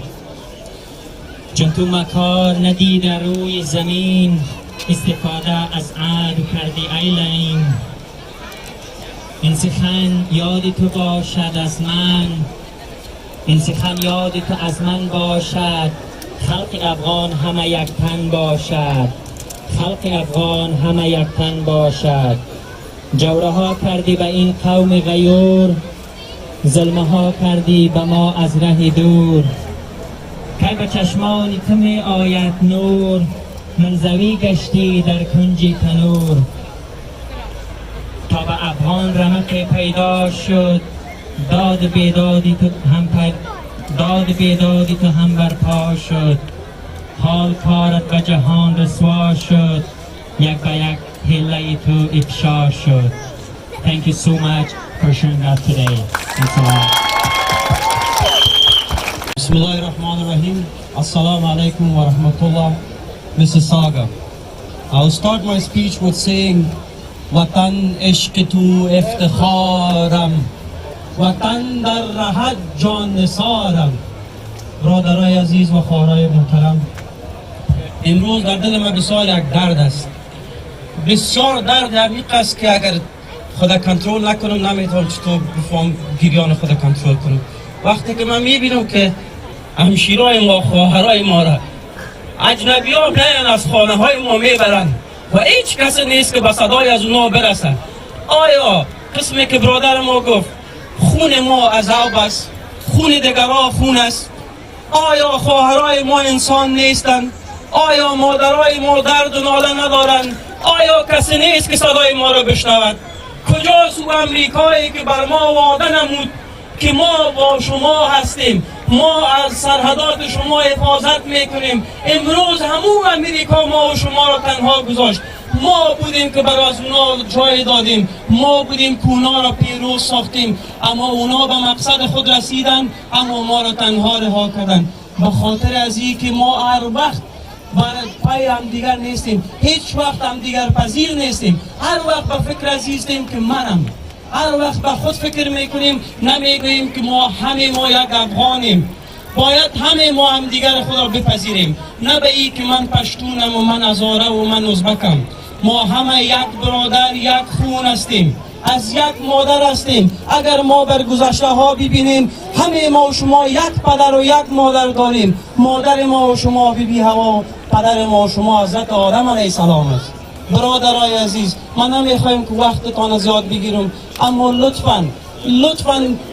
چون تو مکار ندی در روی زمین استفاده از عدو کردی ای لعین این سخن یاد تو باشد از من این سخن یاد تو از من باشد خلق افغان همه یک تن باشد خلق افغان همه یک تن باشد جوره ها کردی به این قوم غیور ظلمه ها کردی به ما از ره دور که به چشمان تو می آید نور منزوی گشتی در کنج تنور تا به افغان رمق پیدا شد داد بیدادی تو هم برپا شد حال کارت به جهان رسوا شد، یک به یک هیله تو افشا شد. Thank you so much for sharing that today. Thanks a lot. Bismillah ar-Rahman ar-Rahim. Assalamu alaikum wa rahmatullah. Mississauga. I'll start my speech with saying وطن عشق تو افتخارم، وطن در رهت جان نثارم. برادرای عزیز و خواهرای محترم، امروز در دل ما بسیار یک درد است، بسیار درد عمیق است که اگر خدا کنترل نکنم نمیتونم چطور بفهم گریان خدا کنترل کنم. وقتی که من میبینم که همشیرای ما، خواهرای ما را اجنبی ها میان از خانه های ما میبرن و هیچ کسی نیست که به صدای از اونا برسن. آیا قسمی که برادر ما گفت خون ما عذاب است، خون دیگرها خون است؟ آیا خواهرای ما انسان نیستند؟ آیا مادرای ما درد و ناله ندارند؟ آیا کسی نیست که صدای ما را بشنود؟ کجاست او امریکایی که بر ما وعده نمود که ما با شما هستیم، ما از سرحدات شما حفاظت میکنیم؟ امروز همون امریکا ما و شما را تنها گذاشت. ما بودیم که برای اونا جای دادیم، ما بودیم که اونا را پیروز ساختیم، اما اونا به مقصد خود رسیدن، اما ما را تنها رها کردن. به خاطر از این که ما هر وقت پای هم دیگر نیستیم، هیچ وقت هم دیگر پذیر نیستیم، هر وقت به فکر عزیزیم که منم، هر وقت به خود فکر میکنیم، نمیگوییم که ما همه ما یک افغانیم. باید همه ما هم دیگر خود را بپذیریم، نه به ای که من پشتونم و من هزاره و من ازبکم. ما همه یک برادر، یک خون هستیم، از یک مادر هستیم. اگر ما بر گذشته ها ببینیم، همه ما و شما یک پدر و یک مادر داریم. مادر ما و شما بیبی هوا، پدر ما و شما حضرت آدم علیه السلام است. برادرای عزیز، من نمیخوایم که وقتتان زیاد بگیرم، اما لطفاً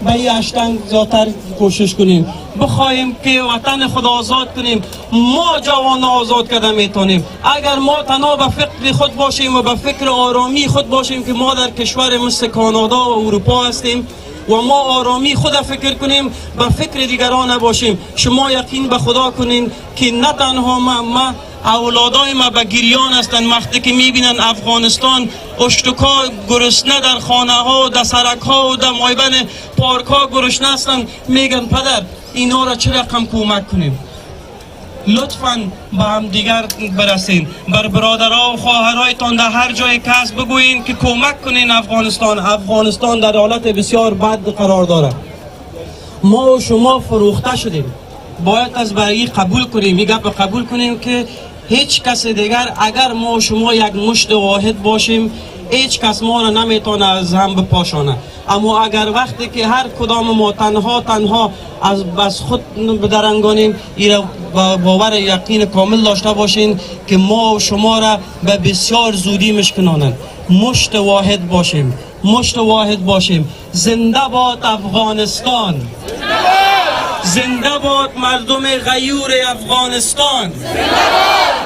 به این هشتنگ زیادتر کوشش کنیم، بخوایم که وطن خود آزاد کنیم. ما جوان آزاد کرده میتونیم اگر ما تنها به فکر خود باشیم و به فکر آرامی خود باشیم که ما در کشور مثل کانادا و اروپا هستیم و ما آرامی خود فکر کنیم، به فکر دیگران نباشیم. شما یقین به خدا کنین که نه تنها ما اولادای ما به گریان هستند وقتی که میبینن افغانستان اشتکا گرسنه در خانه ها و در سرک ها و در مایبن پارک ها گرسنه هستند، میگن پدر اینا را چه رقم کمک کنیم. لطفاً با هم دیگر برسین، بر برادرها و خواهرایتان در هر جای کس بگوین که کمک کنین. افغانستان در حالت بسیار بد قرار داره. ما و شما فروخته شدیم، باید از برای قبول کنیم، این گپ قبول کنیم که هیچ کس دیگر اگر ما و شما یک مشت واحد باشیم، هیچ کس ما را نمیتونه از هم بپاشانه. اما اگر وقتی که هر کدام ما تنها از خود بدرنگانیم، ایره باور یقین کامل داشته باشین که ما و شما را به بسیار زودی مشکنانند. مشت واحد باشیم. زنده باد افغانستان، زنده باد مردم غیور افغانستان،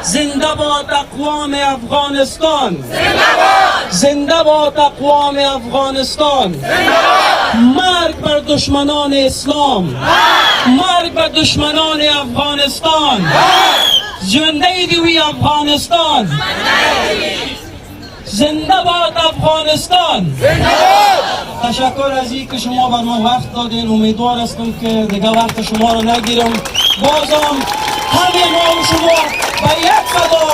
زنده باد اقوام افغانستان، زنده باد اقوام افغانستان. مرگ بر دشمنان اسلام، مرگ بر دشمنان افغانستان. زنده دیوی افغانستان، زنده باد افغانستان. تشکر از این که شما بر من وقت دادین. امیدوار هستم که دیگه وقت شما رو نگیرم. بازم همه ما و شما به یک صدا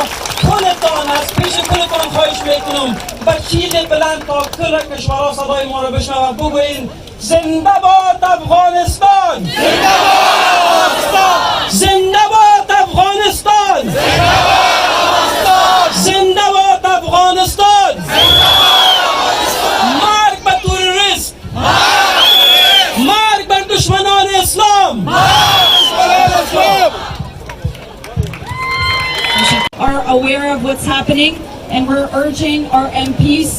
کلتان از پیش کلتان خواهش میکنم به چیز بلند تا کل کشورها صدای ما رو بشنود. بگوین زنده باد افغانستان، زنده باد افغانستان، زنده باد افغانستان. مرگ به توریست، مرگ بر دشمنان اسلام. Are aware of what's happening, and we're urging our MPs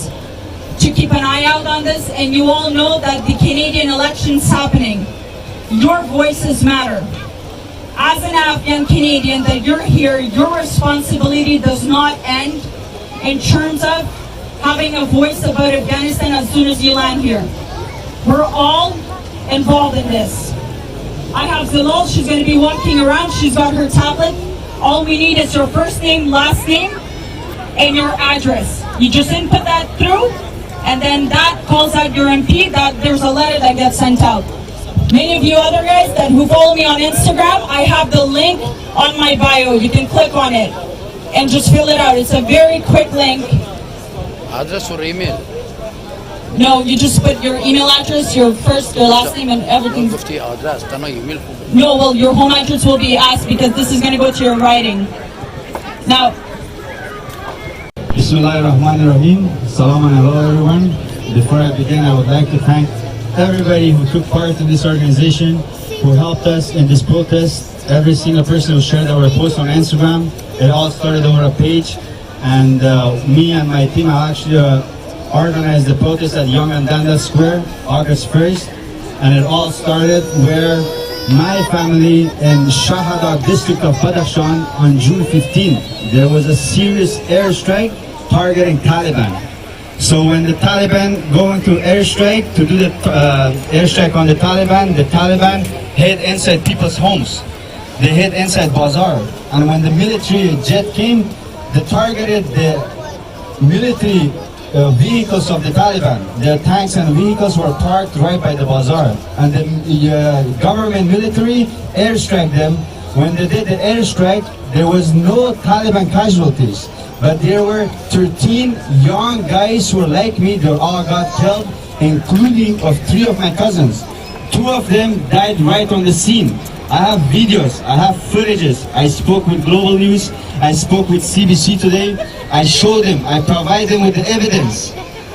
to keep an eye out on this. And you all know that the Canadian election's happening. Your voices matter. As an Afghan Canadian that you're here, your responsibility does not end in terms of having a voice about Afghanistan as soon as you land here. We're all involved in this. I have Zilal, she's going to be walking around, she's got her tablet. All we need is your first name, last name, and your address. You just input that through, and then that calls out your MP, that there's a letter that gets sent out. Many of you other guys that who follow me on Instagram, I have the link on my bio. You can click on it and just fill it out. It's a very quick link. Address or email? No, you just put your email address, your first, your last name, and everything. No, well, your home address will be asked because this is going to go to your writing. Now, Bismillahirrahmanirrahim. Salam and hello everyone. Before I begin, I would like to thank everybody who took part in this organization, who helped us in this protest. Every single person who shared our post on Instagram. It all started over a page, and me and my team have actually organized the protest at Young and Danda Square, August 1st, and it all started where my family in Shahada district of Badakhshan on June 15th, there was a serious airstrike targeting Taliban. So when the Taliban going to airstrike, to do the airstrike on the Taliban hid inside people's homes. They hid inside bazaar. And when the military jet came, they targeted the military vehicles of the Taliban. Their tanks and vehicles were parked right by the bazaar. And the government military airstrike them. When they did the airstrike, there was no Taliban casualties. But there were 13 young guys who were like me. They all got killed, including of 3 of my cousins. 2 of them died right on the scene. I have videos, I have footages. I spoke with Global News, I spoke with CBC today. I showed them, I provide them with the evidence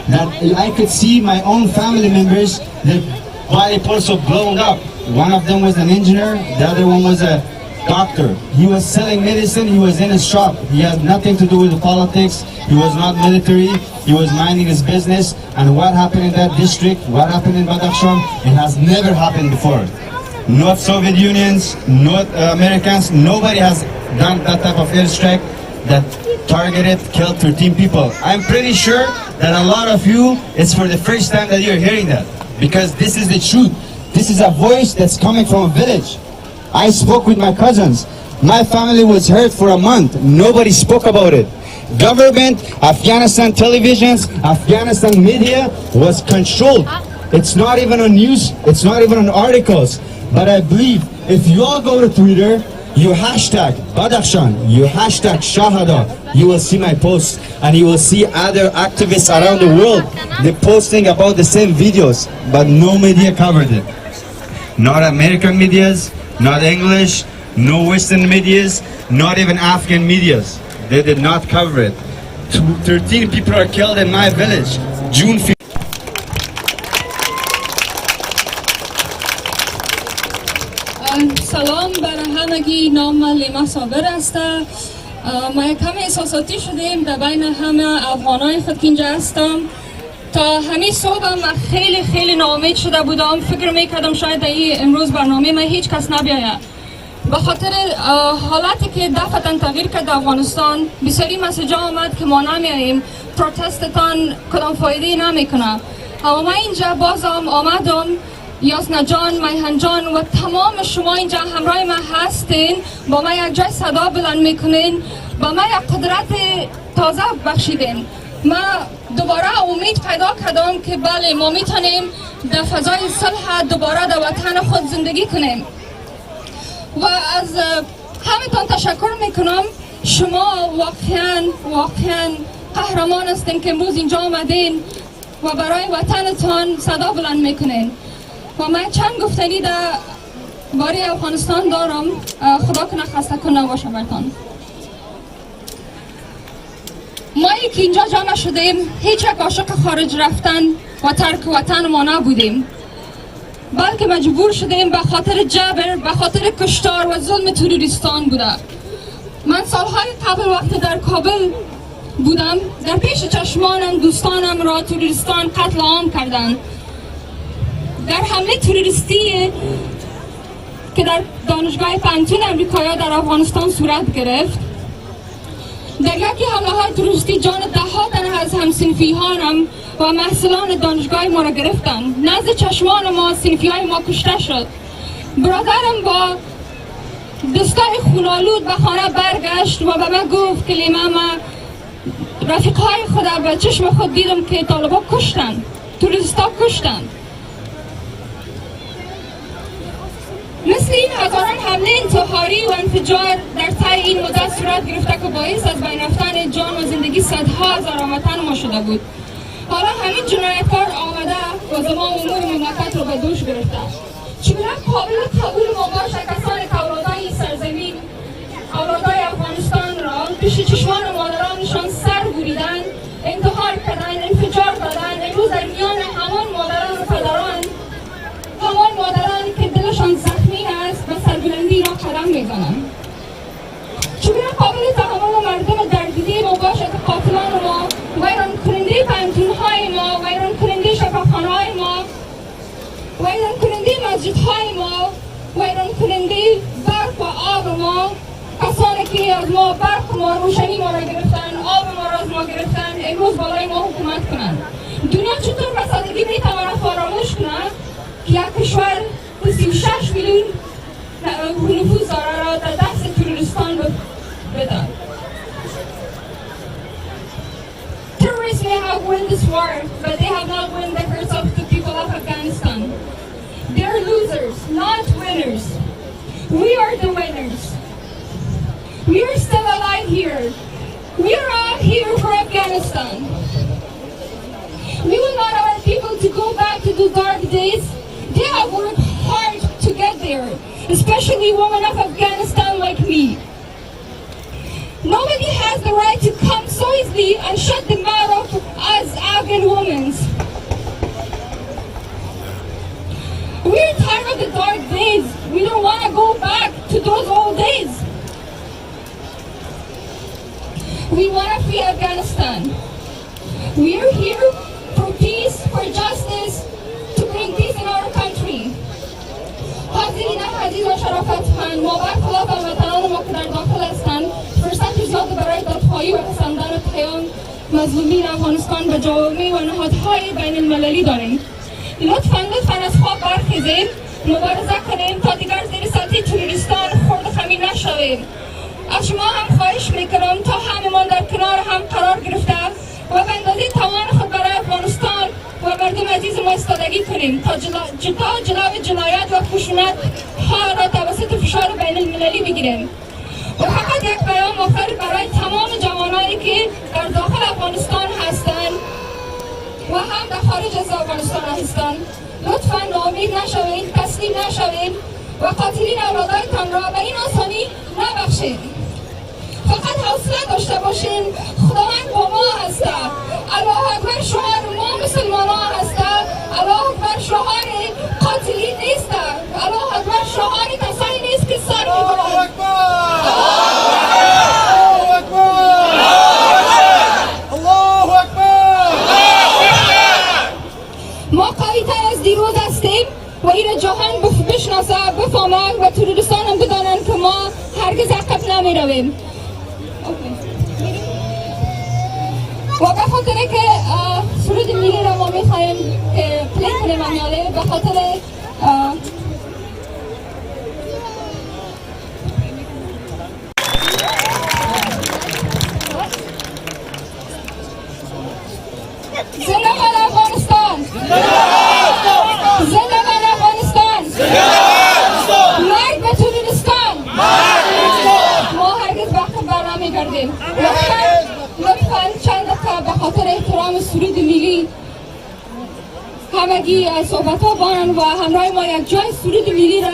that I could see my own family members, their body parts were blown up. One of them was an engineer, the other one was a doctor. He was selling medicine, he was in his shop. He had nothing to do with the politics, he was not military, he was minding his business. And what happened in that district, what happened in Badakhshan, it has never happened before. Not Soviet Unions, not Americans, nobody has done that type of airstrike that targeted, killed 13 people. I'm pretty sure that a lot of you, it's for the first time that you're hearing that, because this is the truth. This is a voice that's coming from a village. I spoke with my cousins. My family was hurt for a month. Nobody spoke about it. Government, Afghanistan televisions, Afghanistan media was controlled. It's not even on news, it's not even on articles. But I believe if you all go to Twitter, you hashtag Badakhshan, you hashtag Shahada, you will see my posts, and you will see other activists around the world. They're posting about the same videos, but no media covered it. Not American medias, not English, no Western medias, not even Afghan medias. They did not cover it. 13 people are killed in my village, June 15th. سلام برای همگی. نام من لیما صابر است. ما کمی احساساتی شدیم در بین همه افغانای خود که اینجا هستم. تا همین صبح من خیلی ناامید شده بودم. فکر میکردم شاید امروز برنامه من هیچ کس نبیاید. به خاطر حالتی که دفعتاً تغییر کرد افغانستان، بسیاری مسیجا آمد که ما نمیاییم، پروتستتان کدام فایده نمیکنه. اما من اینجا بازم آمدم، یاسنا جان، میهن جان و تمام شما اینجا همراه من هستین، با من یک جای صدا بلند میکنین، با من یک قدرت تازه بخشیدین. من دوباره امید پیدا کردم که بله ما میتونیم در فضای صلح دوباره در وطن خود زندگی کنیم. و از همتون تشکر میکنم. شما واقعا قهرمان هستین که امروز اینجا آمدین و برای وطنتان صدا بلند میکنین. و من چند گفتنی در باره افغانستان دارم. خدا کنه خسته کنه نباشه برتان. ما که اینجا جمع شدیم هیچ یک عاشق خارج رفتن و ترک وطن ما نبودیم، بلکه مجبور شدیم به خاطر جبر، به خاطر کشتار و ظلم تروریستان بوده. من سالهای قبل وقت در کابل بودم، در پیش چشمانم دوستانم را تروریستان قتل عام کردند. در حمله تروریستی که در دانشگاه پنتون امریکایی در افغانستان صورت گرفت، در یکی حمله های تروریستی جان دهها تن از همسنفیانم و محصلان دانشگاه ما را گرفتن. نزد چشمان ما صنفی های ما کشته شد. برادرم با دوستای خونالود به خانه برگشت و به من گفت کلمه ما رفیقای خود به چشم خود دیدم که طالبا کشتن، توریستا کشتن. مثل این هزاران حمله انتحاری و انفجار در طی این مدت صورت گرفته که باعث از بین رفتن جان و زندگی صدها هزار هموطن ما شده بود. حالا همین جنایتکار آمده و زمان امور مملکت رو به دوش گرفته. چگونه قابل قبول ما باشه کسانی که اولادای سرزمین، اولادای افغانستان را پیش چشمان مادرانشان سر بریدن، انتحار کردن، انفجار دادن، امروز در میان همان مادران و پدران، همان مادرانی که دلشان زخمی است و سربلندی را قدم میزنند. چگونه قابل تحمل مردم درگیری ما باشه که قاتلان ما، ویران کننده پنتونهای ما، ویران کننده شفاخانه‌های ما، ویران کننده مسجدهای ما، ویران کننده برق و آب ما، کسانی که از ما برق ما، روشنی ما را گرفتن، آب ما را از ما گرفتن، امروز بالای ما حکومت کنند. دنیا چطور به سادگی میتواند فراموش کند که یک کشور 36 میلیون نفوس دارد را در دست تروریستان بدهد. Terrorists may have won this war, but they have not won the hearts of the people of Afghanistan. They're losers, not winners. We are the winners. We are still alive here. We are all here for Afghanistan. We will not allow people to go back to the dark days. They have worked hard to get there, especially women of Afghanistan like me. Nobody has the right to come so easily and shut the mouth of us Afghan women. We're tired of the dark days. We don't want to go back to those old days. We want to free Afghanistan. We are here for peace, for justice, to bring peace in our country. حاضرین عزیز و شرافتمند، ما برخلاف هموطنان ما که در داخل هستند فرصت زیاد برای دادخواهی و رساندن پیام مظلومین افغانستان به جوامع و نهادهای بین المللی داریم. لطفاً از خواب برخیزیم، مبارزه کنیم تا دیگر زیر سطح تروریستان خرد خمیر نشویم. از شما هم خواهش میکنم تا هممان در کنار هم قرار گرفته و به اندازه توان خود برای افغانستان و مردم عزیز ما استادگی کنیم تا جلو جنایت و خشونت ها را توسط فشار بین المللی بگیریم. و فقط یک پیام آخر برای تمام جوانانی که در داخل افغانستان هستند و هم در خارج از افغانستان هستند، لطفاً ناامید نشوید، تسلیم نشوید و قاتلین اولادایتان را به این آسانی نبخشید. فقط حوصله داشته باشین، خداوند با ما هسته. الله اکبر شعار ما مسلمانان هسته. الله اکبر شعار قاتلین نیست. الله اکبر شعار کسانی نیست که سر میبرند. الله اکبر، الله اکبر. ما قوی‌تر از دیروز هستیم و این جهان بشناسه، بفهمه و تروریستان هم بدانند که ما هرگز عقب نمیرویم. و به خاطر که سرود ملی را ما میخواهیم که پلی کنیم امیاله، به خاطر زنده باد افغانستان، زنده باد افغانستان، مرگ به تروریستان. ما هرگز وقت بر نمیگردیم. لطفاً چند دقیقه به خاطر احترام سرود ملی همگی صحبت ها بانن و همراه ما یک جای سرود ملی را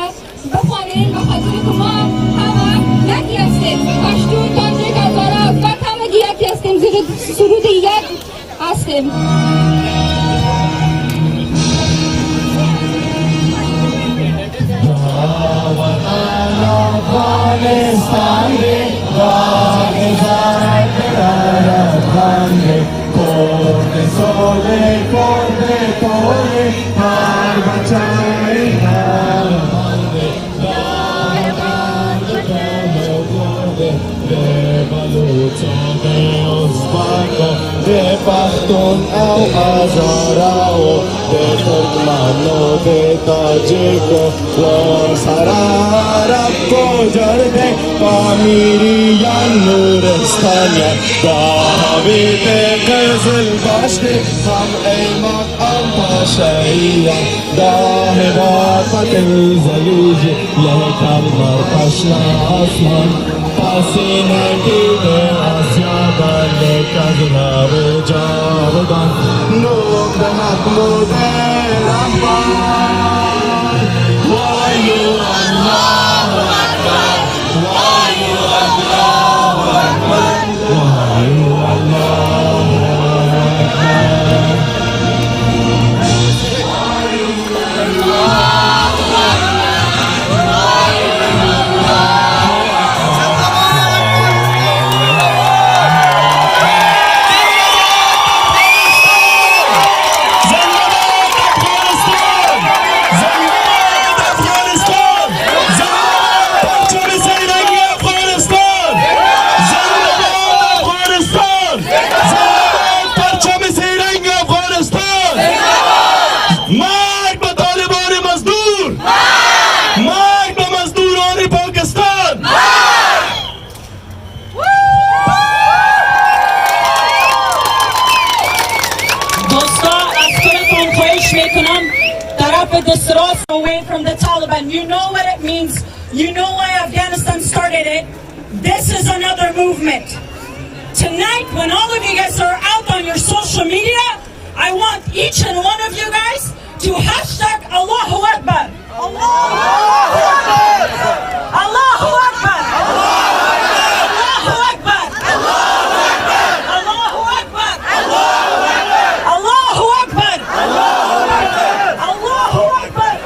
بخوانیم، به خاطر که ما همه یکی هستیم. پشتو، تاجیک، هزاره، فقط همگی یکی هستیم، زیر سرود یک هستیم. به پختون او هزاره و به ترکمن و به تاجک तुझको वो सारा रब को जर दे पामीरिया नूरस्तानिया दाविद गजल बाशते हम एमक अम्पाशैया दाहे बापतिल जलूज यह कमर पशना आसमान पसीने कीने आसिया बने कजनाव जावदान नूर महमूद रब्बान वायु अल्लाह अकबर वायु अल्लाह अकबर वायु अल्लाह away from the Taliban. You know what it means. You know why Afghanistan started it. This is another movement. Tonight, when all of you guys are out on your social media, I want each and one of you guys to hashtag Allahu Akbar. Allahu Akbar. Allahu Akbar. Allahu Akbar. Allahu Akbar. Allahu Akbar. Allahu Akbar.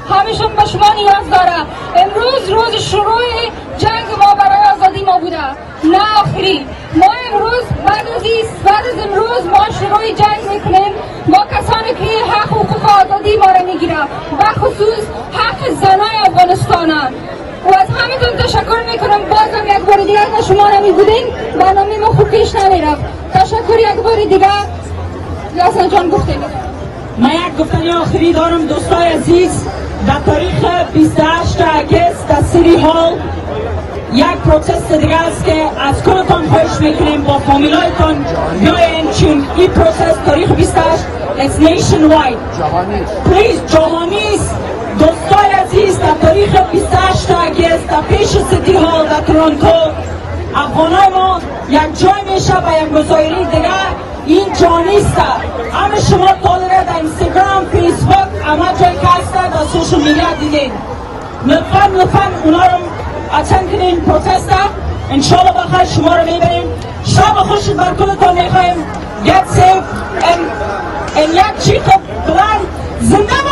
همشون به شما نیاز داره. امروز روز شروع جنگ ما برای آزادی ما بوده، نه آخری. ما امروز بعد از امروز ما شروع جنگ میکنیم با کسانی که حق حقوق آزادی ما را میگیره، بخصوص حق زنای افغانستانن. و از همتون تشکر میکنم. بازم یک بار دیگه اگر شما نمیبودین برنامه ما خوب پیش نمیرفت. تشکر یک بار دیگه. یاسر جان گفته من یک گفتنی آخری دارم دوستای عزیز. در تاریخ 28 اگست در سیتی هال یک پروتست دیگه است که از کنتان خواهش میکنیم با فامیلایتان بیاین، چون این پروتست تاریخ 28 it's nationwide. پلیز جهانی است. دوستای عزیز در تاریخ 28 اگست در پیش سیتی هال در تورنتو افغانای ما یک جای میشه و یک مظاهره دیگه این جا نیست. همه شما داره در اینستاگرام، فیسبوک، همه جایی که هسته در سوشل میدیا دیدین. لطفاً اونا رو اتند کنین پروتست. انشالله بخیر شما رو میبریم. شب خوش بر کلتان میخوایم. Get safe and یک چیخ بلند زنده